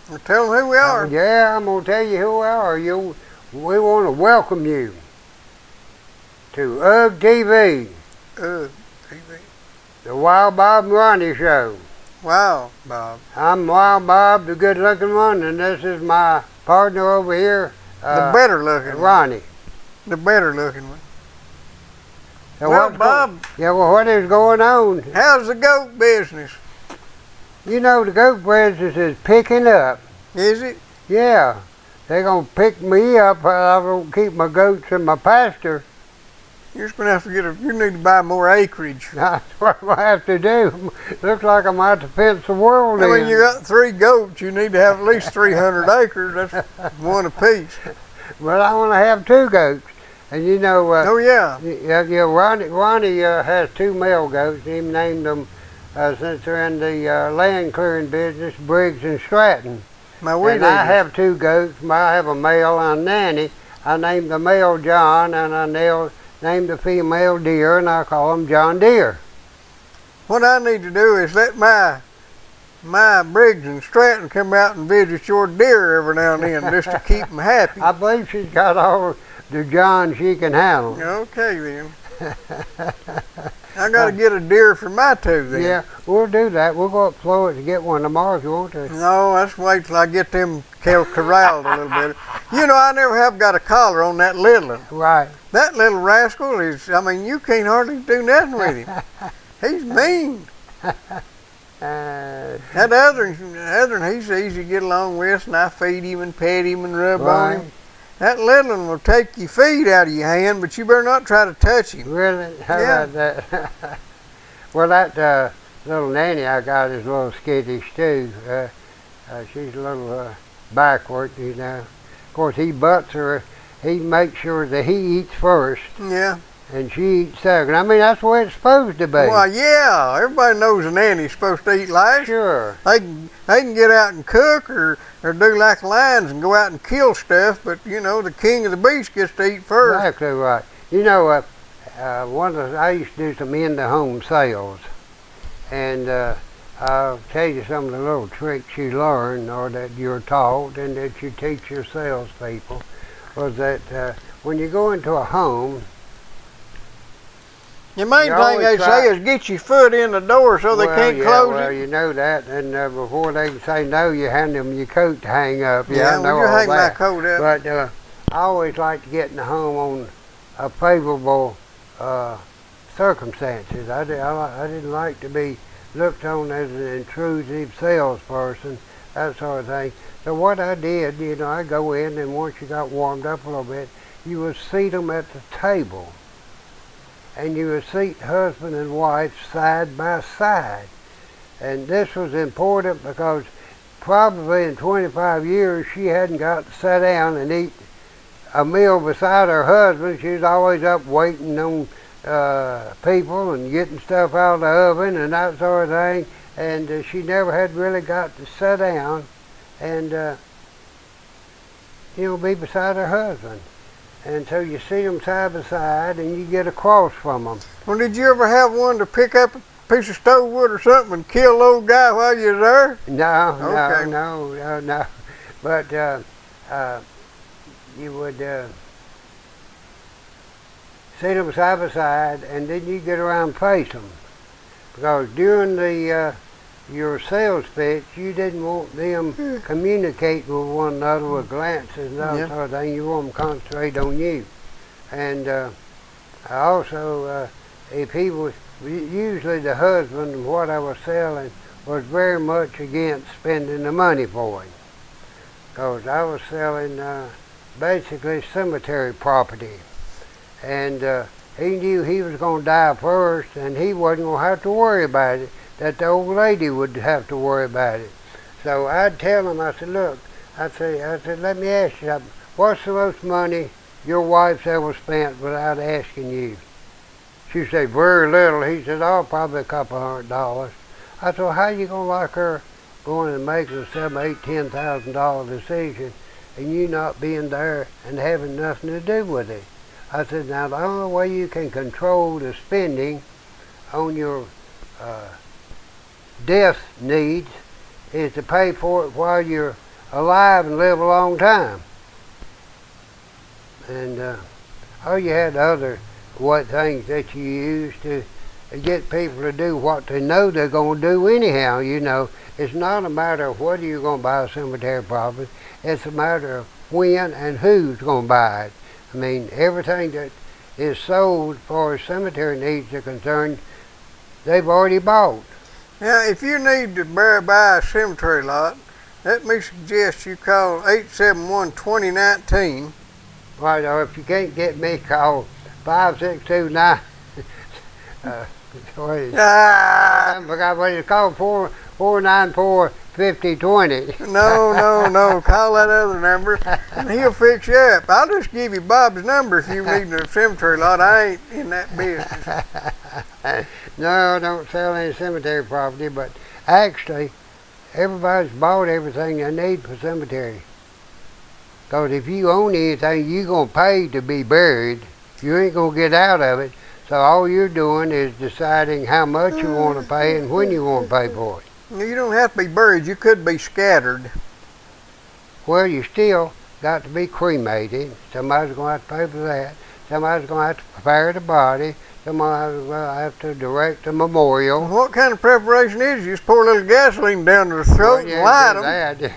Well, tell them who we are. Yeah, I'm going to tell you who we are. We want to welcome you to UGG TV, TV. the Wild Bob and Ronnie Show. Wow, Bob. I'm Wild Bob, the good-looking one, and this is my partner over here, the better-looking Ronnie. The better-looking one. So well, Bob. Well, what is going on? How's the goat business? You know, the goat business is picking up. Is it? Yeah. They're going to pick me up if I don't keep my goats in my pasture. You're just going to have to you need to buy more acreage. That's what I have to do. Looks like I'm out to fence the world in. I mean, you got 3 goats. You need to have at least 300 acres. That's one apiece. Well, I want to have 2 goats. And you know... oh, yeah. Yeah, Ronnie has 2 male goats. He named them, since they're in the land clearing business, Briggs and Stratton. And I have 2 goats. I have a male and a nanny. I named the male John, and I named the female Deer, and I call them John Deere. What I need to do is let my Briggs and Stratton come out and visit your deer every now and then just to keep them happy. I believe she's got all the John she can handle. Okay, then. I got to get a deer for my 2 then. Yeah, we'll do that. We'll go up Florida to get one tomorrow if you want to. No, let's wait till I get them corralled a little bit. You know, I never have got a collar on that little one. Right. That little rascal is, I mean, you can't hardly do nothing with him. He's mean. That other one, he's easy to get along with, and I feed him and pet him and rub on him. That little one will take your feet out of your hand, but you better not try to touch him. Really? How about that? Well, that little nanny I got is a little skittish, too. She's a little backward, you know. Of course, he butts her. He makes sure that he eats first. Yeah. And she eats second. I mean, that's the way it's supposed to be. Well, yeah. Everybody knows a nanny's supposed to eat last. Sure. They can get out and cook or do like lions and go out and kill stuff, but, you know, the king of the beast gets to eat first. Exactly right. You know, I used to do some in-the-home sales. And I'll tell you some of the little tricks you learn or that you're taught and that you teach your salespeople was that when you go into a home, the main thing they say is get your foot in the door so they can't close it. Well, you know that, and before they can say no, you hand them your coat to hang up. Yeah, I know you all hang that. my coat up. But I always like to get in the home on a favorable circumstances. I didn't like to be looked on as an intrusive salesperson, that sort of thing. So what I did, you know, I go in, and once you got warmed up a little bit, you would seat them at the table. And you would seat husband and wife side by side. And this was important because probably in 25 years she hadn't got to sit down and eat a meal beside her husband. She was always up waiting on people and getting stuff out of the oven and that sort of thing. And she never had really got to sit down and be beside her husband. And so you see them side by side, and you get across from them. Well, did you ever have one to pick up a piece of stove wood or something and kill the old guy while you was there? No. But you would see them side by side, and then you get around and face them. Because during your sales pitch, you didn't want them communicating with one another with glances and that sort of thing. You want them to concentrate on you. And also, if he was, usually the husband of what I was selling was very much against spending the money for him. Because I was selling basically cemetery property. And he knew he was going to die first, and he wasn't going to have to worry about it, that the old lady would have to worry about it. So I'd tell him, I said, look, I said, let me ask you something. What's the most money your wife's ever spent without asking you? She said, very little. He said, oh, probably $200. I said, well, how you going to like her going and making a $7,000, $8,000, $10,000 decision and you not being there and having nothing to do with it? I said, now the only way you can control the spending on your death needs is to pay for it while you're alive and live a long time. And you had other what things that you use to get people to do what they know they're going to do anyhow. You know, it's not a matter of whether you're going to buy a cemetery property. It's a matter of when and who's going to buy it. I mean, everything that is sold as far as cemetery needs are concerned, they've already bought. Now, if you need to buy a cemetery lot, let me suggest you call 871-2019. Right, or if you can't get me, call 5629. What is it? I forgot what it's called, 494-5020. No. Call that other number, and he'll fix you up. I'll just give you Bob's number if you need a cemetery lot. I ain't in that business. No, I don't sell any cemetery property, but actually, everybody's bought everything they need for cemetery. Because if you own anything, you're going to pay to be buried. You ain't going to get out of it. So all you're doing is deciding how much you want to pay and when you want to pay for it. You don't have to be buried. You could be scattered. Well, you still got to be cremated. Somebody's going to have to pay for that. Somebody's going to have to prepare the body. Somebody's going to have to direct the memorial. What kind of preparation is it? You just pour a little gasoline down their throat and light them.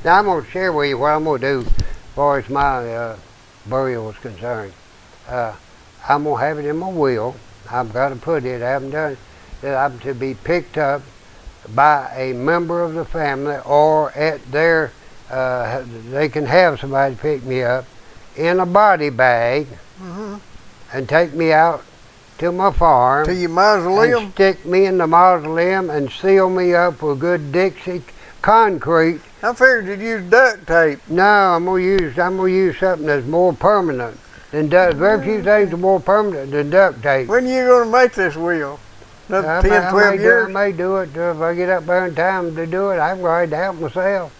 Now I'm going to share with you what I'm going to do as far as my burial is concerned. I'm going to have it in my will. I've got to put it, I haven't done it, that I'm to be picked up by a member of the family or at their, they can have somebody pick me up in a body bag and take me out to my farm. To your mausoleum? And stick me in the mausoleum and seal me up with good Dixie concrete. I figured you'd use duct tape. No, I'm gonna use something that's more permanent than duct. Very few things are more permanent than duct tape. When are you gonna make this wheel? Another 10, 12 years? I may do it. If I get up there in time to do it, I can write it out myself.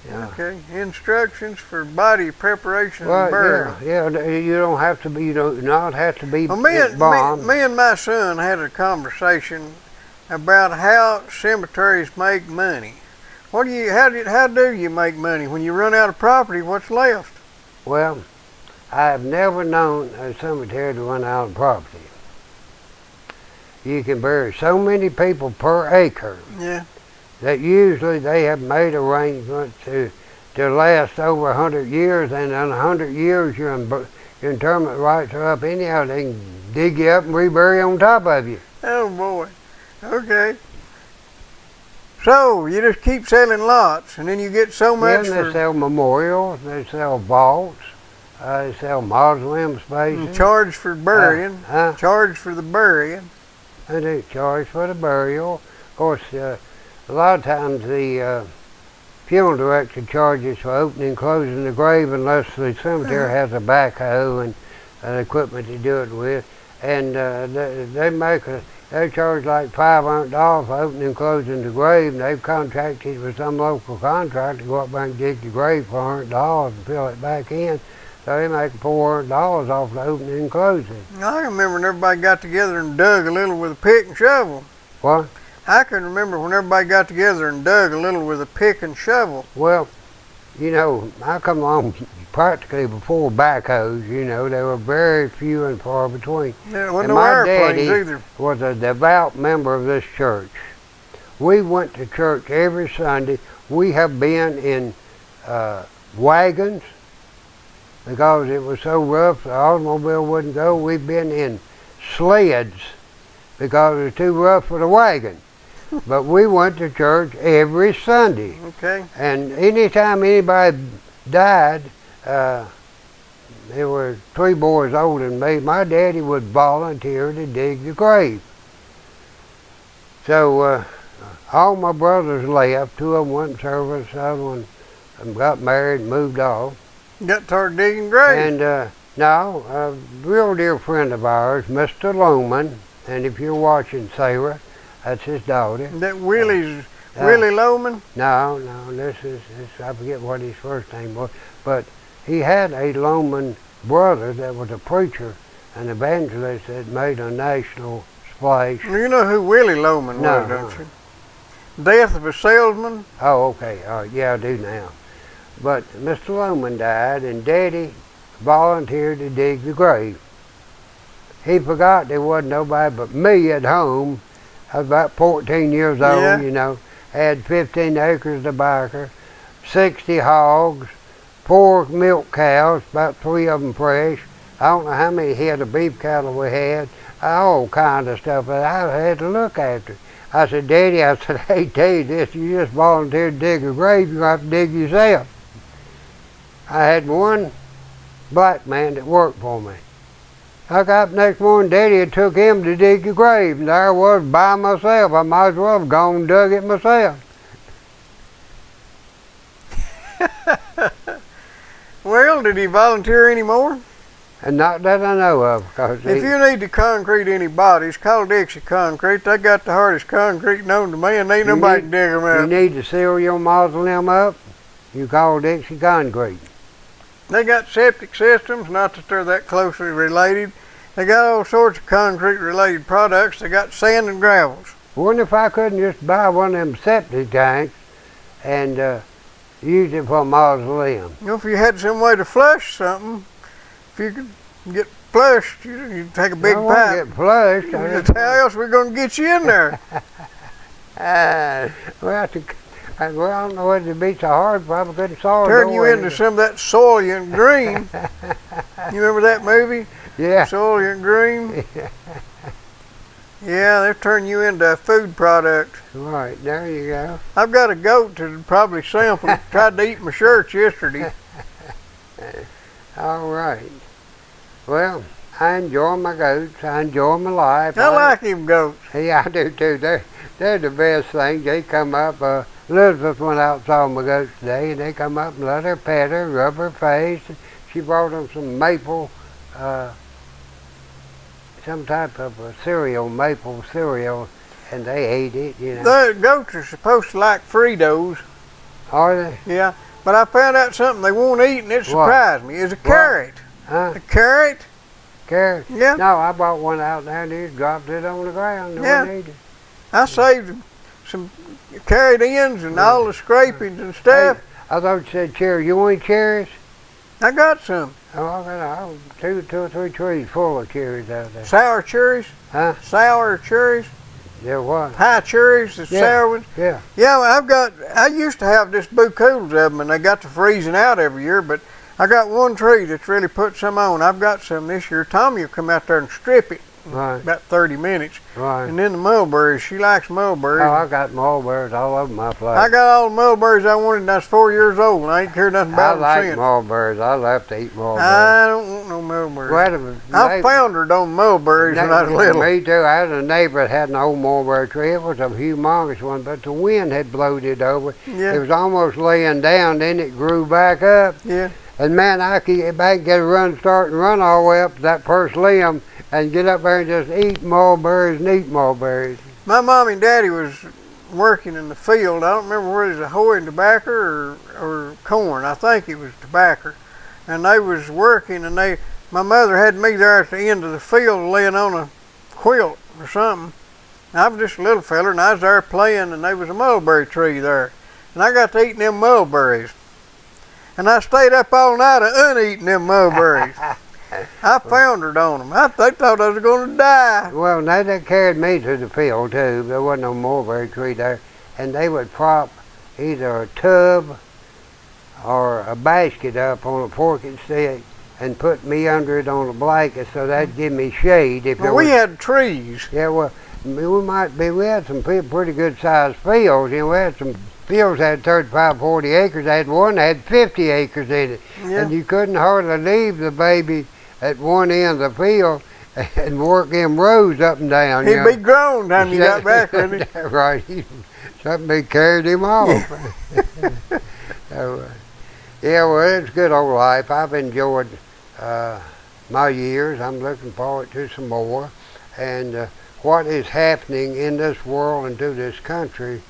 Yeah. Okay. Instructions for body preparation and burial. Yeah. You don't have to be. You do not have to be. Well, me and my son had a conversation about how cemeteries make money. How do you make money when you run out of property? What's left? Well, I've never known a cemetery to run out of property. You can bury so many people per acre. Yeah. That usually they have made arrangements to last over 100 years, and in 100 years your interment rights are up anyhow. They can dig you up and rebury on top of you. Oh boy. Okay. So you just keep selling lots, and then you get so much. Yeah, they sell memorials, they sell vaults, they sell mausoleum spaces. And charge for burying. Charge for the burying. And they charge for the burial. Of course, a lot of times the funeral director charges for opening and closing the grave unless the cemetery has a backhoe and equipment to do it with. And they charge like $500 for opening and closing the grave, and they've contracted with some local contractor to go up there and dig the grave for $100 and fill it back in. So they make $400 off the opening and closing. I can remember when everybody got together and dug a little with a pick and shovel. What? I can remember when everybody got together and dug a little with a pick and shovel. Well, you know, I come along practically before backhoes. You know, they were very few and far between. Yeah, wasn't no airplanes either. Was a devout member of this church. We went to church every Sunday. We have been in wagons because it was so rough the automobile wouldn't go. We've been in sleds because it was too rough for the wagon. But we went to church every Sunday. Okay. And anytime anybody died, there were 3 boys older than me. My daddy would volunteer to dig the grave. So all my brothers left. 2 of them went in service. The other one got married and moved off. Got started digging graves. And now, a real dear friend of ours, Mr. Loman, and if you're watching, Sarah, that's his daughter. That Willie Loman? No, this is I forget what his first name was, but he had a Loman brother that was a preacher, an evangelist that made a national splash. You know who Willie Loman was, don't you? Death of a salesman. Oh, okay. Yeah, I do now. But Mr. Loman died, and Daddy volunteered to dig the grave. He forgot there wasn't nobody but me at home. I was about 14 years old, Yeah. you know. Had 15 acres of tobacco, 60 hogs, 4 milk cows, about 3 of them fresh. I don't know how many head of beef cattle we had, all kind of stuff that I had to look after. I said, Daddy, I said, I hate to tell you this, you just volunteered to dig a grave, you're going to have to dig yourself. I had one black man that worked for me. I got up next morning, Daddy had took him to dig the grave, and there I was by myself. I might as well have gone and dug it myself. Well, did he volunteer anymore? And not that I know of. Cause If you need to concrete any bodies, call Dixie Concrete. They got the hardest concrete known to man. Ain't nobody can dig them you out. need to seal your mausoleum up, you call Dixie Concrete. They got septic systems, not that they're that closely related. They got all sorts of concrete-related products. They got sand and gravels. Wonder if I couldn't just buy one of them septic tanks and use it for a mausoleum. You know, if you had some way to flush something, if you could get flushed, you'd take a big I won't pipe. get flushed. That's how else we're going to get you in there. Well, I don't know whether it'd be so hard. Probably couldn't saw a Turn you door into some of that Soylent Green. You remember that movie? Yeah. Soylent Green? Yeah, they've turned you into a food product. Right, there you go. I've got a goat to probably sample. Tried to eat my shirts yesterday. All right. Well, I enjoy my goats. I enjoy my life. I like them goats. Yeah, I do too. They're the best thing. They come up. Elizabeth went out and saw my goats today, and they come up and let her pet her, rub her face. She brought them some maple, some type of cereal, maple cereal, and they ate it, you know. The goats are supposed to like Fritos. Are they? Yeah, but I found out something they won't eat, and it surprised me. It's a carrot. Huh? A carrot? Carrot? Yeah. No, I bought one out there and he dropped it on the ground. Yeah. Ate it. I saved some carrot ends and all the scrapings and stuff. Hey, I thought you said cherry. You want cherries? I got some. Oh, I got two or three trees full of cherries out there. Sour cherries? Huh? Sour cherries? Yeah, what? High cherries, the sour ones? Yeah. Yeah, well, I used to have just bucools of them, and they got to freezing out every year, but I got one tree that's really put some on. I've got some this year. Tommy will come out there and strip it in Right. about 30 minutes. Right. And then the mulberries, she likes mulberries. Oh, I got mulberries all over my place. I got all the mulberries I wanted when I was 4 years old, and I ain't cared nothing I about them like since. mulberries. I love to eat mulberries. I don't want no mulberries. Well, I foundered on mulberries when I was little. Me too. I had a neighbor that had an old mulberry tree. It was a humongous one, but the wind had blowed it over. Yeah. It was almost laying down, then it grew back up. Yeah. And man, I could get back and get a run start and run all the way up to that first limb and get up there and just eat mulberries and eat mulberries. My mom and daddy was working in the field. I don't remember whether it was a hoeing tobacco or corn. I think it was tobacco. And they was working, and my mother had me there at the end of the field laying on a quilt or something. And I was just a little feller, and I was there playing, and there was a mulberry tree there. And I got to eating them mulberries. And I stayed up all night uneating them mulberries. I foundered on them. They thought I was going to die. Well, now they carried me to the field too. There wasn't no mulberry tree there. And they would prop either a tub or a basket up on a forked stick and put me under it on a blanket so that'd give me shade. If Well, we had trees. Yeah, well, we had some pretty good sized fields. You know, we had some fields that had 35, 40 acres. I had one that had 50 acres in it. Yeah. And you couldn't hardly leave the baby at one end of the field and work them rows up and down. He'd be grown time you got back with him. Right. Something carried him off. So, yeah, well, it's a good old life. I've enjoyed my years. I'm looking forward to some more. And what is happening in this world and to this country,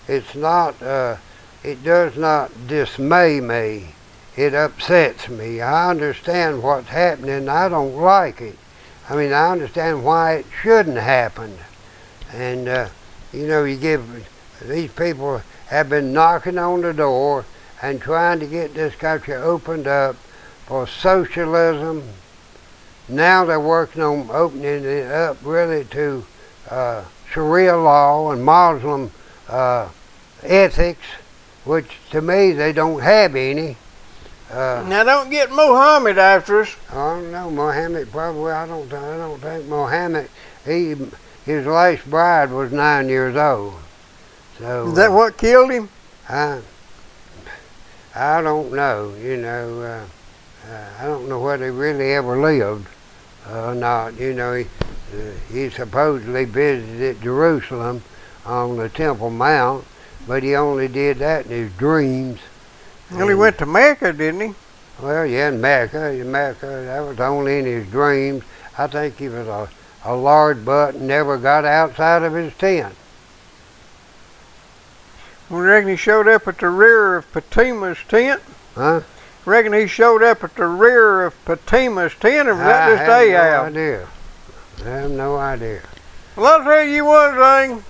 it does not dismay me. It upsets me. I understand what's happening. I don't like it. I mean, I understand why it shouldn't happen. And, you know, you give these people have been knocking on the door and trying to get this country opened up for socialism. Now they're working on opening it up really to Sharia law and Muslim ethics, which to me they don't have any. Now don't get Mohammed after us. I don't know, Mohammed probably. I don't think Mohammed. His last bride was 9 years old. So Is that what killed him? I don't know. You know, I don't know whether he really ever lived or not. You know, he supposedly visited Jerusalem on the Temple Mount, but he only did that in his dreams. Well, he went to Mecca, didn't he? Well, yeah, in Mecca, that was only in his dreams. I think he was a lard butt and never got outside of his tent. We reckon he showed up at the rear of Fatima's tent? Huh? Reckon he showed up at the rear of Fatima's tent, or was that just Ahab? I have no idea. Well, I'll tell you one thing.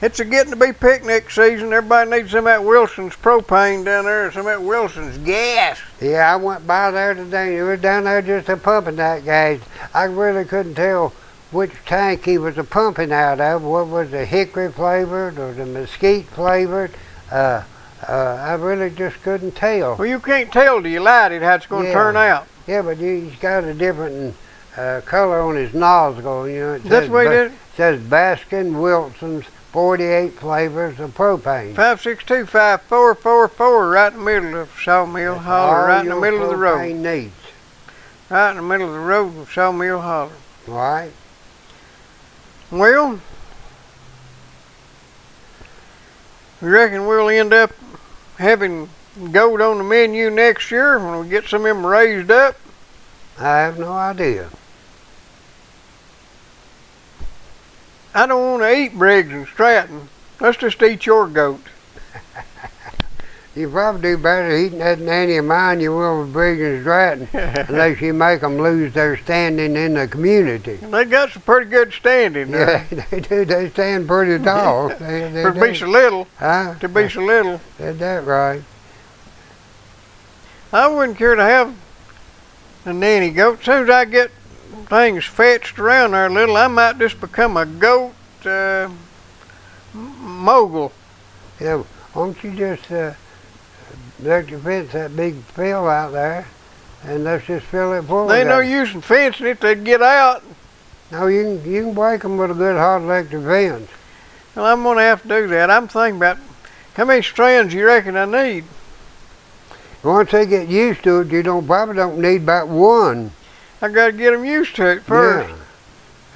It's getting to be picnic season. Everybody needs some of that Wilson's propane down there, some of that Wilson's gas. Yeah, I went by there today. It was down there just a pumping that gas. I really couldn't tell which tank he was pumping out of. What was the hickory flavored or the mesquite flavored? I really just couldn't tell. Well, you can't tell till you light it how it's going to turn out. Yeah, but he's got a different color on his nozzle. You know, That's the way it is. It says Baskin Wilson's 48 flavors of propane. 562-5444, right in the middle of Sawmill Holler, right in the middle of the road. Needs. Right in the middle of the road of Sawmill Holler. Right. Well, we reckon we'll end up having goat on the menu next year when we get some of them raised up. I have no idea. I don't want to eat Briggs and Stratton. Let's just eat your goat. You probably do better eating that nanny of mine you will with Briggs and Stratton, unless you make them lose their standing in the community. They got some pretty good standing there. Yeah, they do. They stand pretty tall. To be so little. Huh? To be so little. Is that right? I wouldn't care to have a nanny goat. As soon as I get things fetched around there a little, I might just become a goat mogul. Yeah, won't you just let your fence that big field out there, and let's just fill it full. They ain't no use in fencing it. They'd get out. No, you can break them with a good hard electric fence. Well, I'm gonna have to do that. I'm thinking about how many strands you reckon I need. Once they get used to it, you probably don't need about one. I got to get them used to it first.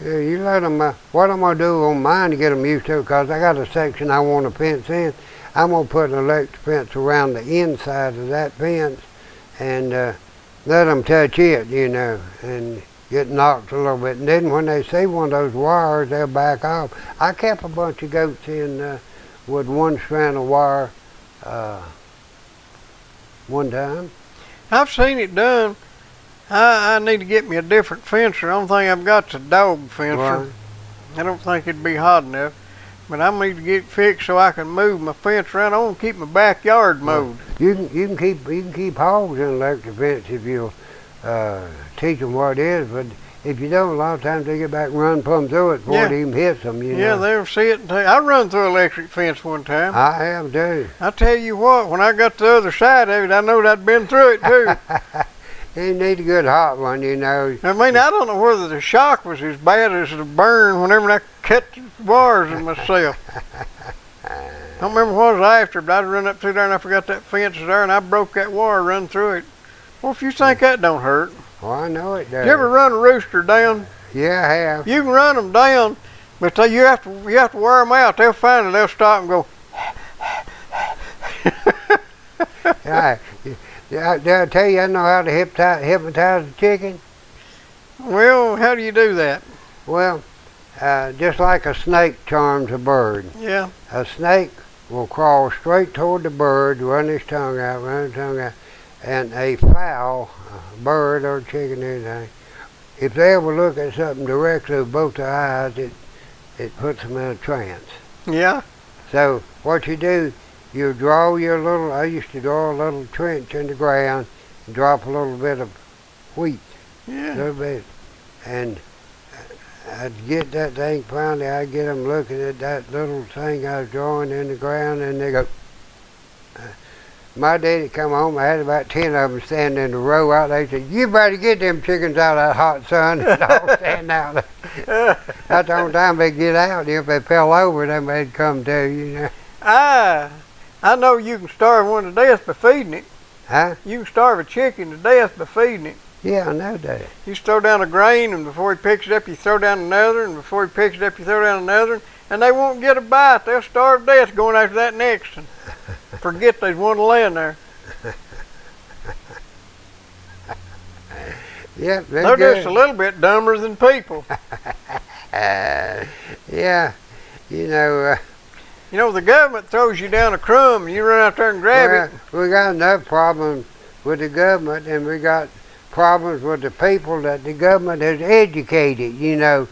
Yeah, you let them. What I'm gonna do on mine to get them used to it, because I got a section I want to fence in. I'm gonna put an electric fence around the inside of that fence, and let them touch it, you know, and get knocked a little bit. And then when they see one of those wires, they'll back off. I kept a bunch of goats in with one strand of wire one time. I've seen it done. I need to get me a different fencer. The only thing I've got's a dog fencer. Right. I don't think it'd be hot enough. But I need to get it fixed so I can move my fence around. I want to keep my backyard mowed. You can keep hogs in electric fence if you teach them what it is. But if you don't, a lot of times they get back and run plumb through it before it even hits them. You know? They'll see it. I run through an electric fence one time. I have too. I tell you what, when I got to the other side of it, I knowed I'd been through it too. You need a good hot one, you know. I mean, I don't know whether the shock was as bad as the burn whenever I cut the wires in myself. I don't remember what it was after, but I'd run up through there and I forgot that fence was there and I broke that wire, run through it. Well, if you think that don't hurt. Oh, I know it does. You ever run a rooster down? Yeah, I have. You can run them down, but you have to wear them out. They'll find it. They'll stop and go. Did I tell you I know how to hypnotize a chicken? Well, how do you do that? Well, just like a snake charms a bird. Yeah. A snake will crawl straight toward the bird, run his tongue out, and a fowl, a bird or a chicken, anything, if they ever look at something directly with both their eyes, it puts them in a trance. Yeah. So what you do, you draw your little, I used to draw a little trench in the ground and drop a little bit of wheat, a little bit, and I'd get that thing, finally I'd get them looking at that little thing I was drawing in the ground, and they go, my daddy come home, I had about 10 of them standing in a row out there. He said, you better get them chickens out of that hot sun. And all standing out there. That's the only time they get out. If they fell over, then they'd come to you know. I know you can starve one to death by feeding it. Huh? You can starve a chicken to death by feeding it. Yeah, I know that. You throw down a grain, and before he picks it up, you throw down another, and before he picks it up, you throw down another, and they won't get a bite. They'll starve to death going after that next one. Forget there's one laying there. Yep, they're just a little bit dumber than people. Yeah, you know. You know, the government throws you down a crumb, and you run out there and grab it. We got enough problems with the government, and we got problems with the people that the government has educated. You know,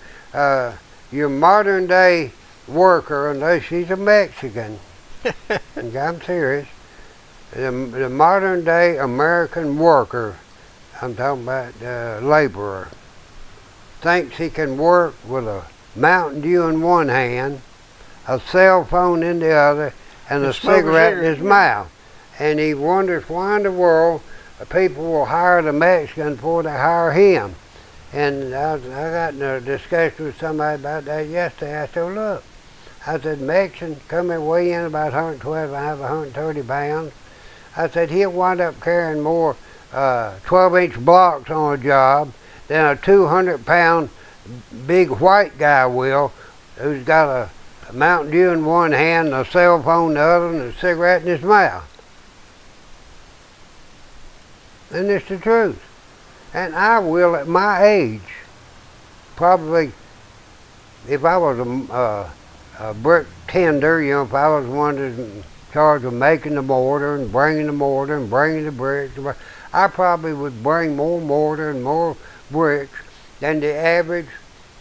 your modern day worker, unless she's a Mexican, and I'm serious, the modern day American worker, I'm talking about laborer, thinks he can work with a Mountain Dew in one hand, a cell phone in the other, and a cigarette in his mouth. And he wonders why in the world people will hire the Mexican before they hire him. And I got in a discussion with somebody about that yesterday. I said, look, I said, Mexican come and weigh in about 112 and I have 130 pounds. I said, he'll wind up carrying more 12-inch blocks on a job than a 200-pound big white guy will, who's got a Mountain Dew in one hand, and a cell phone in the other, and a cigarette in his mouth. And it's the truth. And I will, at my age, probably, if I was a brick tender, you know, if I was one that's in charge of making the mortar and bringing the mortar and bringing the bricks, I probably would bring more mortar and more bricks than the average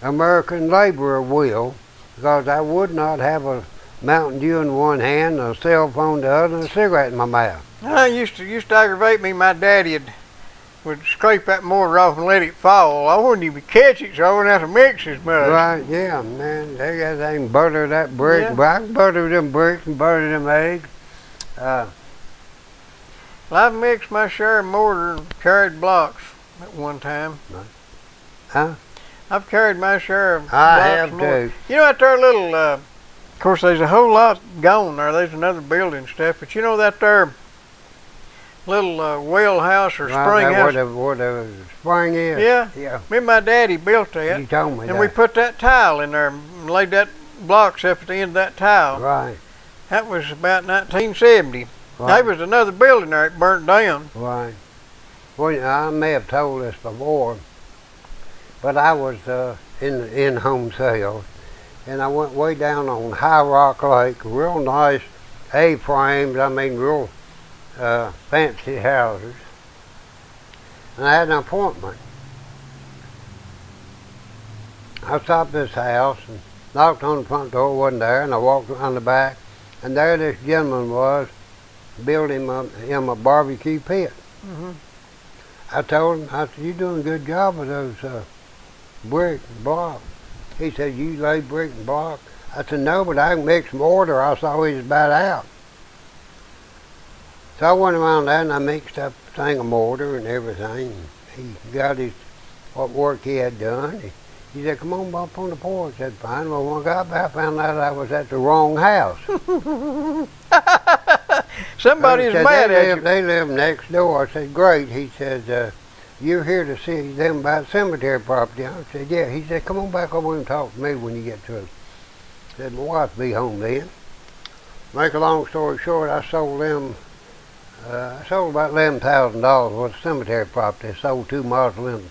American laborer will, because I would not have a Mountain Dew in one hand, a cell phone in the other, and a cigarette in my mouth. Used to aggravate me. My daddy would scrape that mortar off and let it fall. I wouldn't even catch it, so I wouldn't have to mix as much. Right, yeah, man. They got thing butter that brick. Yeah. But I can butter them bricks and butter them eggs. Well, I've mixed my share of mortar and carried blocks at one time. Huh? I've carried my share of blocks. I have mortar. too. You know that there little, of course there's a whole lot gone there. There's another building stuff, but you know that there little well house or spring house. Where the spring is. Yeah. Yeah. Me and my daddy built that. You told me and that. we put that tile in there and laid that blocks up at the end of that tile. Right. That was about 1970. Right. There was another building there that burnt down. Right. Well, I may have told this before, but I was in home sales, and I went way down on High Rock Lake, real nice A-frames, I mean real fancy houses. And I had an appointment. I stopped at this house and knocked on the front door, wasn't there, and I walked around the back, and there this gentleman was building him a barbecue pit. Mm-hmm. I told him, I said, you're doing a good job with those brick and block. He said, you lay brick and block? I said, no, but I can mix mortar. I saw he was about out. So I went around there and I mixed up a thing of mortar and everything. He got his, what work he had done. He said, come on up on the porch. I said, fine. Well, when I got back, I found out I was at the wrong house. Somebody's mad at you. They live next door. I said, great. He said, you're here to see them about cemetery property. I said, yeah. He said, come on back over and talk to me when you get through. I said, my wife will be home then. Make a long story short, I sold them, I sold about $11,000 worth of cemetery property. I sold 2 mausoleums,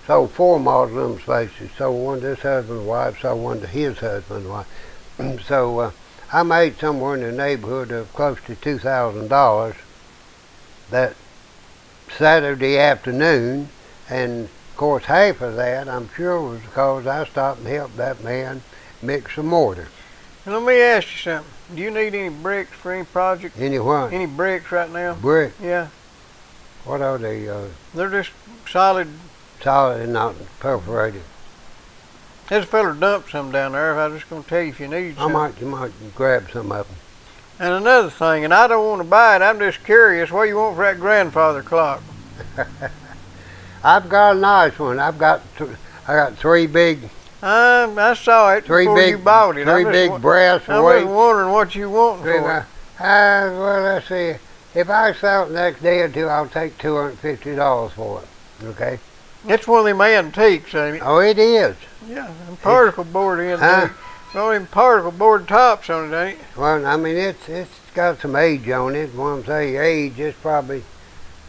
sold 4 mausoleum spaces, sold one to this husband and wife, sold one to his husband and wife. So I made somewhere in the neighborhood of close to $2,000 that Saturday afternoon, and of course half of that I'm sure was because I stopped and helped that man mix some mortar. And let me ask you something. Do you need any bricks for any project? Any what? Any bricks right now? Brick. Yeah. What are they? They're just solid. Solid and not perforated. There's a fella dumped some down there. I was just going to tell you if you need some. You might grab some of them. And another thing, and I don't want to buy it. I'm just curious. What do you want for that grandfather clock? I've got a nice one. I got 3 big. I saw it before you bought it. 3 big brass weights. I was wondering what you want for it. Well, let's see. If I sell it the next day or two, I'll take $250 for it. Okay. It's one of them antiques, ain't it? Oh, it is. Yeah, particle board antique. Well, them particle board tops on it, ain't it? Well, I mean, it's got some age on it. When I say age, it's probably,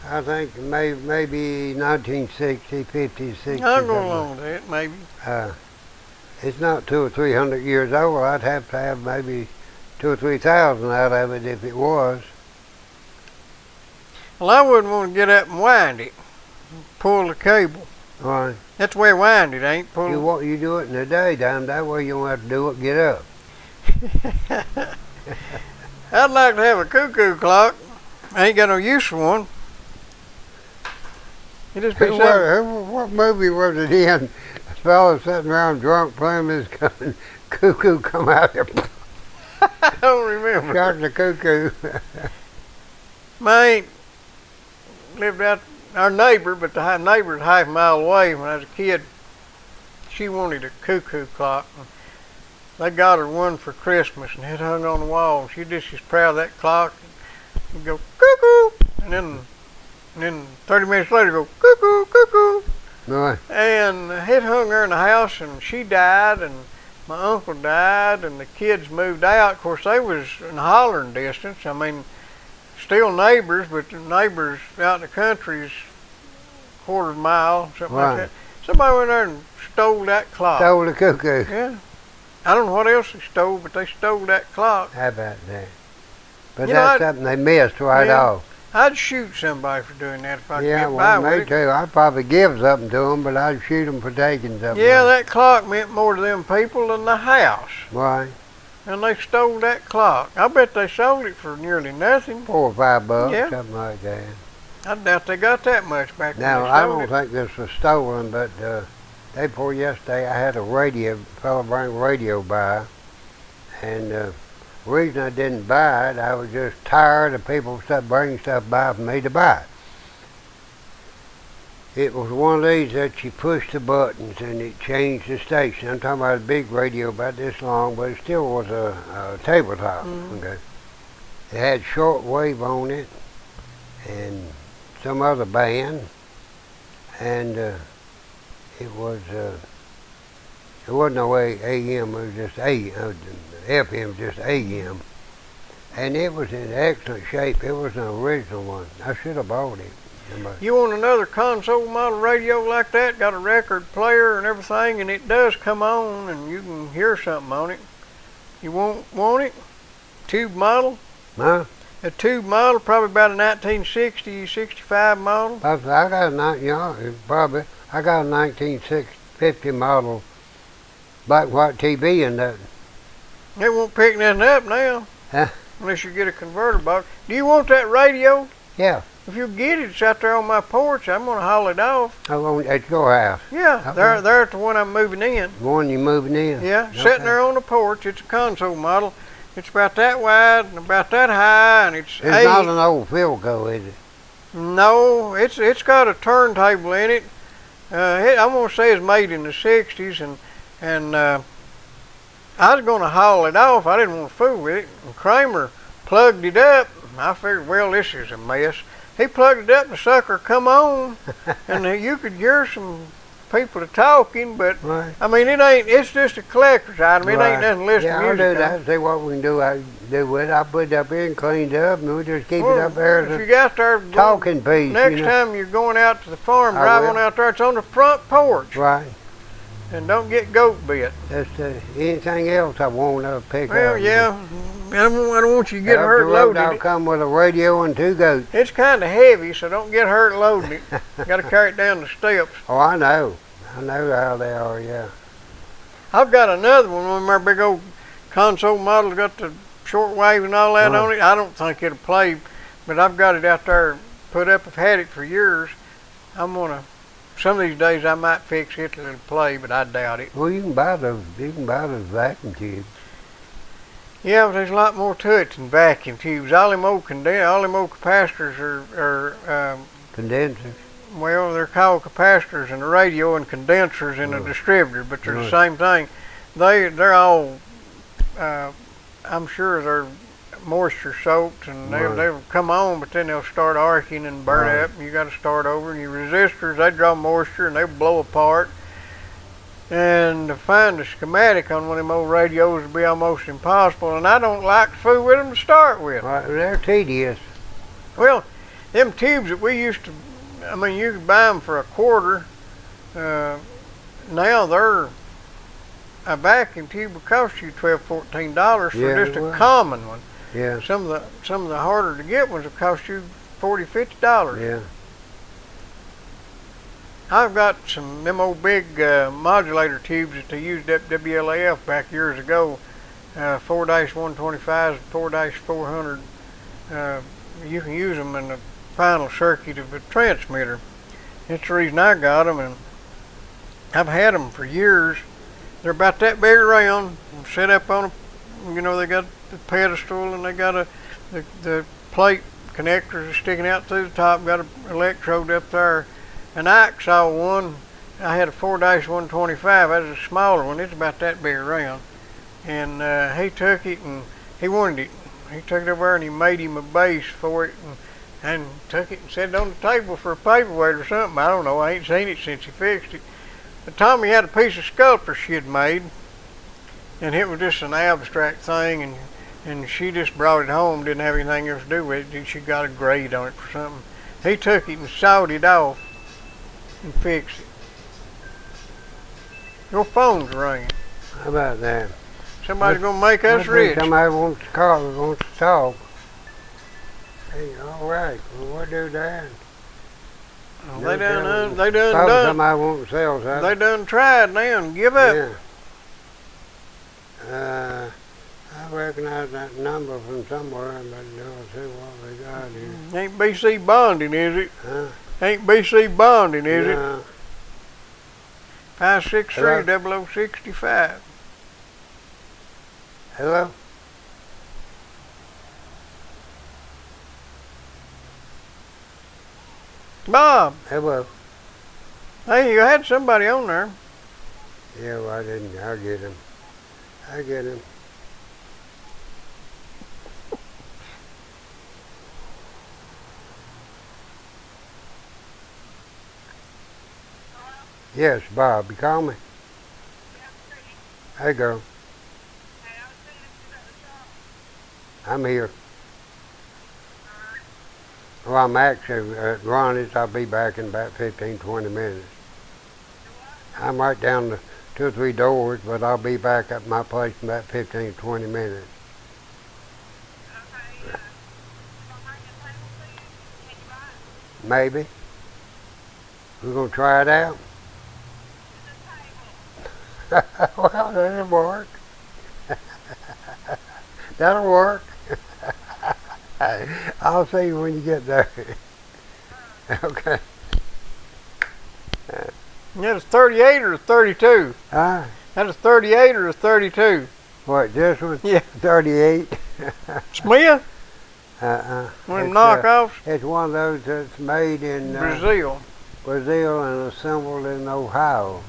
I think, maybe 1960, 50, 60. I'll go along with that, maybe. It's not 200 or 300 years old. I'd have to have maybe 2,000 or 3,000 out of it if it was. Well, I wouldn't want to get up and wind it. Pull the cable. Right. That's the way I wind it, ain't pull. You do it in the daytime. That way you don't have to do it. Get up. I'd like to have a cuckoo clock. I ain't got no use for one. It just be What movie was it in? A fellow sitting around drunk playing this gun. Cuckoo come out there. I don't remember. Shot the cuckoo. My aunt lived out, our neighbor, but the neighbor's half a mile away. When I was a kid, she wanted a cuckoo clock. They got her one for Christmas and it hung on the wall. She just was proud of that clock. She'd go cuckoo, and then 30 minutes later go cuckoo, cuckoo. Right. And it hung there in the house, and she died, and my uncle died, and the kids moved out. Of course, they was in hollering distance. I mean, still neighbors, but the neighbors out in the country's quarter mile, something like that. Somebody went there and stole that clock. Stole the cuckoo. Yeah. I don't know what else they stole, but they stole that clock. How about that? But You that's know, something they missed right off. I'd shoot somebody for doing that if I could Yeah, get by well, with me it. too. I'd probably give something to them, but I'd shoot them for taking something. Yeah, that clock meant more to them people than the house. Why? And they stole that clock. I bet they sold it for nearly nothing. $4 or $5, Yeah. something like that. I doubt they got that much back when Now, they I sold don't it. think this was stolen, but day before yesterday, I had a fellow bring a radio by, and the reason I didn't buy it, I was just tired of people bringing stuff by for me to buy. It was one of these that you push the buttons and it changed the station. I'm talking about a big radio about this long, but it still was a tabletop. Okay. It had shortwave on it and some other band, and it wasn't no AM, it was just FM, just AM. And it was in excellent shape. It was an original one. I should have bought it. You want another console model radio like that? Got a record player and everything, and it does come on, and you can hear something on it. You want it? Tube model? Huh? A tube model, probably about a 1960, 65 model. I got a 1950 model black and white TV in that. They won't pick nothing up now. Huh? Unless you get a converter box. Do you want that radio? Yeah. If you get it, it's out there on my porch. I'm going to haul it off. At your house? Yeah, Okay. they're at the one I'm moving in. The one you moving in? Yeah, Okay. sitting there on the porch. It's a console model. It's about that wide and about that high, and it's not an old Philco, is it? No, it's got a turntable in it. I'm going to say it's made in the 60s, and I was going to haul it off. I didn't want to fool with it. And Kramer plugged it up. I figured, well, this is a mess. He plugged it up, and the sucker come on, and you could hear some people talking, but Right. I mean, it's just a collector's item. It ain't nothing to listen Yeah, to I'll music do on. that. See what we can do with it. I'll put it up here and clean it up, and we'll just keep Well, it up there if as you a got there, talking piece. next you know? time you're going out to the farm, I drive will. on out there. It's on the front porch, Right. and don't get goat bit. That's anything else I want to pick up. Well, yeah, I don't want you to get Up hurt the road, I'll loading it. come with a radio and 2 goats. It's kind of heavy, so don't get hurt loading it. Got to carry it down the steps. Oh, I know. I know how they are, yeah. I've got another one of my big old console model got the shortwave and all that on it. I don't think it'll play, but I've got it out there put up. I've had it for years. I'm gonna. Some of these days I might fix it till it'll play, but I doubt it. Well, you can buy those vacuum tubes. Yeah, but there's a lot more to it than vacuum tubes. All them old capacitors are Condensers. well, they're called capacitors in the radio and condensers in a distributor, but they're the same thing. They're all, I'm sure they're moisture soaked, and they'll come on, but then they'll start arcing and burn up, and you got to start over. And your resistors, they draw moisture and they blow apart. And to find a schematic on one of them old radios would be almost impossible, and I don't like to fool with them to start with. Well, they're tedious. Well, them tubes that we used to, I mean, you could buy them for a quarter. Now they're, a vacuum tube will cost you $12, $14 for just a common one. Yeah. Some of the harder to get ones will cost you $40, $50. Yeah. I've got some them old big modulator tubes that they used at WLAF back years ago, 4-125s and 4-400. You can use them in the final circuit of a transmitter. That's the reason I got them, and I've had them for years. They're about that big around, set up on a, they got the pedestal, and they got the plate connectors are sticking out through the top, got an electrode up there. And I saw one, I had a 4-125, that was a smaller one, it's about that big around. And he took it and he wanted it. He took it over there and he made him a base for it, and took it and set it on the table for a paperweight or something. I don't know, I ain't seen it since he fixed it. But Tommy had a piece of sculpture she had made, and it was just an abstract thing, and she just brought it home, didn't have anything else to do with it. She got a grade on it for something. He took it and sawed it off and fix it. Your phone's ringing. How about that? Somebody's gonna make us rich. Somebody wants to call, wants to talk. Hey, all right, well, we'll do that. Oh, they done. Somebody wants to sell something. They done tried now and give up. Yeah. I recognize that number from somewhere, but don't see what we got here. Ain't BC bonding, is it? Huh? Ain't BC bonding, is it? No. 563-0065. Hello? Bob. Hello. Hey, you had somebody on there. Yeah, well, I didn't. I'll get him. Yes, Bob. You call me? Hey, girl. I'm here. Well, I'm actually at Ronnie's. I'll be back in about 15, 20 minutes. I'm right down the 2 or 3 doors, but I'll be back at my place in about 15, 20 minutes. Maybe. We're going to try it out. Well, that'll work. That'll work. I'll see you when you get there. Okay. That is 38 or 32? Huh? That is 38 or 32? What, this one? Yeah. 38. Smith? One of them knockoffs? It's one of those that's made in Brazil and assembled in Ohio.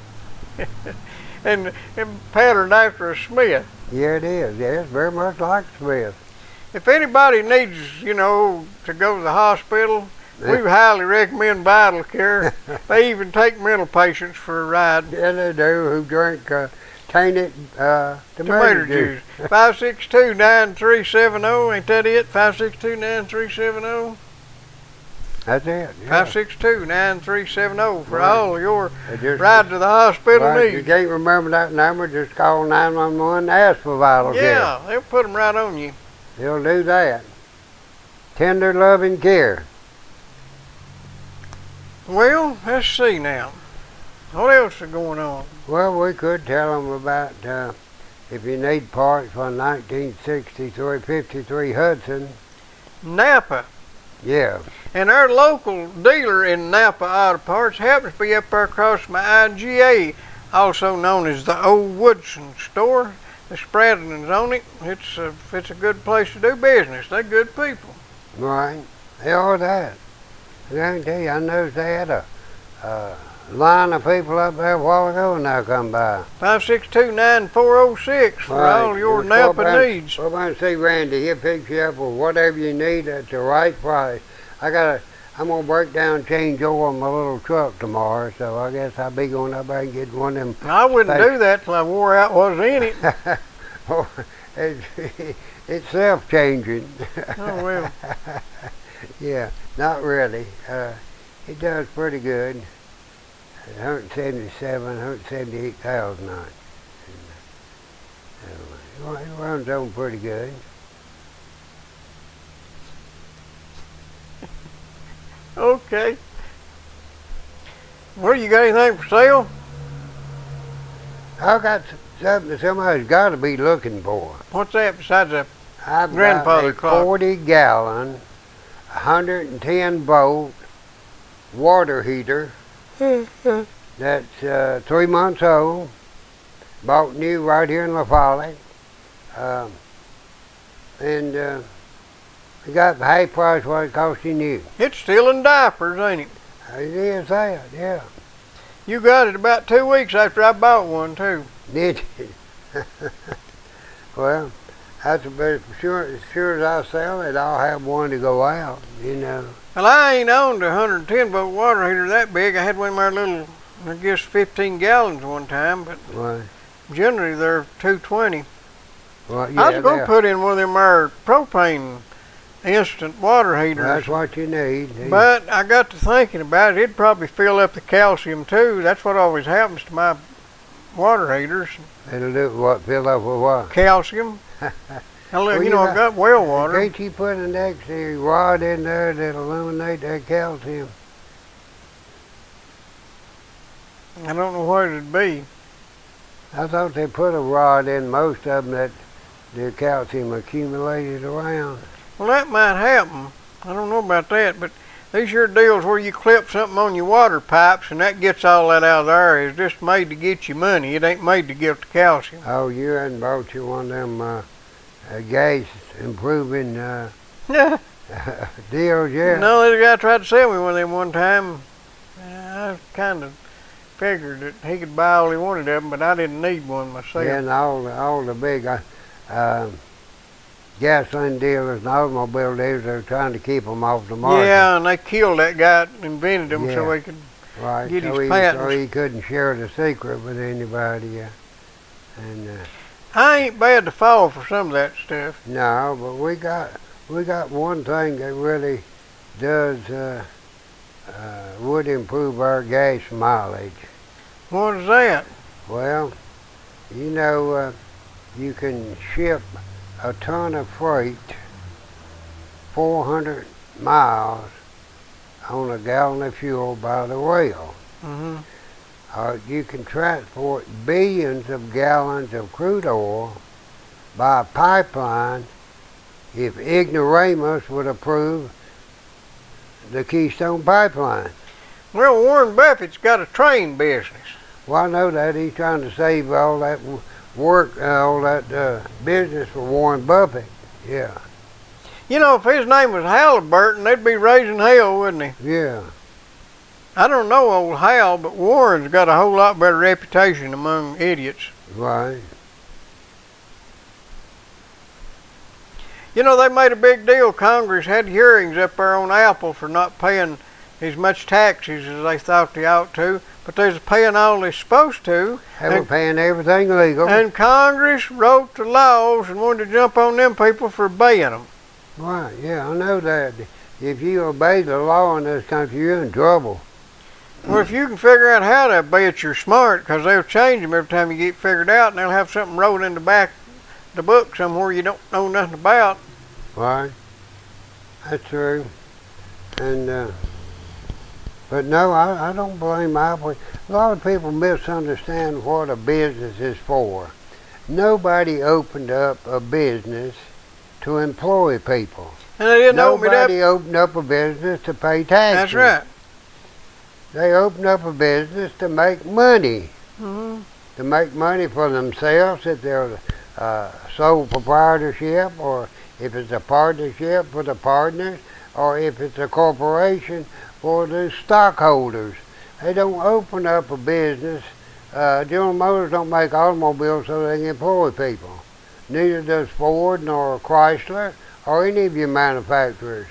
and patterned after a Smith. Yeah, it is. Yeah, it's very much like Smith. If anybody needs, to go to the hospital, we highly recommend Vital Care. They even take mental patients for a ride. Yeah, they do, who drink tainted tomato juice. 562-9370, ain't that it? 562-9370? That's it. Yeah. 562-9370 for all your ride to the hospital needs. If you can't remember that number, just call 911 and ask for Vital Care. Yeah, they'll put them right on you. They'll do that. Tender loving care. Well, let's see now. What else is going on? Well, we could tell them about if you need parts for a 1963 53 Hudson. Napa. Yeah. And our local dealer in Napa Auto Parts happens to be up there across my IGA, also known as the Old Woodson Store. The Spradlins on it. It's a good place to do business. They're good people. Right. They are that. I can tell you, I noticed they had a line of people up there a while ago and now come by. 562-9406 for Right. all your Just Napa needs. Go by and see Randy. He'll pick you up with whatever you need at the right price. I'm gonna break down, change oil on my little truck tomorrow, so I guess I'll be going up there and get one of them. I wouldn't do that till I wore out what was in it. Oh, it's self-changing. Oh, well. Yeah, not really. It does pretty good. 178,000 on it. It runs on pretty good. Okay. Well, you got anything for sale? I got something that somebody's got to be looking for. What's that besides a I've grandfather got a clock? 40-gallon, 110-volt water heater. That's 3 months old. Bought new right here in La Follette. And we got the half price what it cost you new. It's still in diapers, ain't it? It is that, yeah. You got it about 2 weeks after I bought one, too. Did you? Well, that's about as sure as I sell it, I'll have one to go out, you know. Well, I ain't owned a 110-volt water heater that big. I had one of my little, I guess, 15 gallons one time, but Right. generally they're 220. Well, yeah, I was going to put in one of them our propane instant water heaters. that's what you need. But I got to thinking about it. It'd probably fill up the calcium too. That's what always happens to my water heaters. It'll do what? Fill up with what? Calcium. Well, You know, I've got well water. Can't you put an extra rod in there that'll eliminate that calcium? I don't know what it'd be. I thought they put a rod in most of them that the calcium accumulated around. Well, that might happen. I don't know about that, but these here deals where you clip something on your water pipes and that gets all that out of there is just made to get you money. It ain't made to give the calcium. Oh, you hadn't bought you one of them gas improving deals yet? No, this guy tried to sell me one of them one time. I kind of figured that he could buy all he wanted of them, but I didn't need one myself. Yeah, and all the big gasoline dealers and automobile dealers are trying to keep them off the market. Yeah, and they killed that guy that invented them so Yeah. he could Right, get so his patents. so he couldn't share the secret with anybody. And I ain't bad to fall for some of that stuff. no, but we got one thing that really does would improve our gas mileage. What is that? Well, you know, you can ship a ton of freight 400 miles on a gallon of fuel by the rail. Mm-hmm. You can transport billions of gallons of crude oil by pipeline if ignoramus would approve the Keystone Pipeline. Well, Warren Buffett's got a train business. Well, I know that. He's trying to save all that work, all that business for Warren Buffett. Yeah. You know, if his name was Halliburton, they'd be raising hell, wouldn't he? Yeah. I don't know old Hal, but Warren's got a whole lot better reputation among idiots. Right. You know, they made a big deal. Congress had hearings up there on Apple for not paying as much taxes as they thought they ought to, but they're paying all they're supposed to. They were paying everything legal. And Congress wrote the laws and wanted to jump on them people for obeying them. Right, yeah, I know that. If you obey the law in this country, you're in trouble. Well, if you can figure out how to obey it, you're smart, because they'll change them every time you get figured out, and they'll have something wrote in the back of the book somewhere you don't know nothing about. Right. That's true. And, but no, I don't blame Apple. A lot of people misunderstand what a business is for. nobody opened up a business to employ people. And they didn't open it up. Nobody opened up a business to pay taxes. That's right. They opened up a business to make money. Mm-hmm. To make money for themselves if they're sole proprietorship, or if it's a partnership for the partners, or if it's a corporation for the stockholders. They don't open up a business. General Motors don't make automobiles so they can employ people. Neither does Ford nor Chrysler or any of your manufacturers.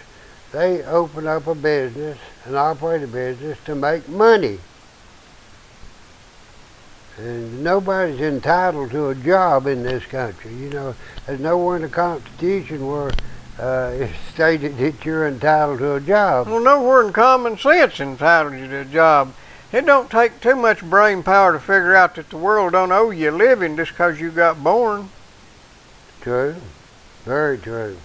They open up a business and operate a business to make money. And nobody's entitled to a job in this country. You know, there's nowhere in the Constitution where it's stated that you're entitled to a job. Well, nowhere in common sense entitles you to a job. It don't take too much brain power to figure out that the world don't owe you a living just because you got born. True. Very true.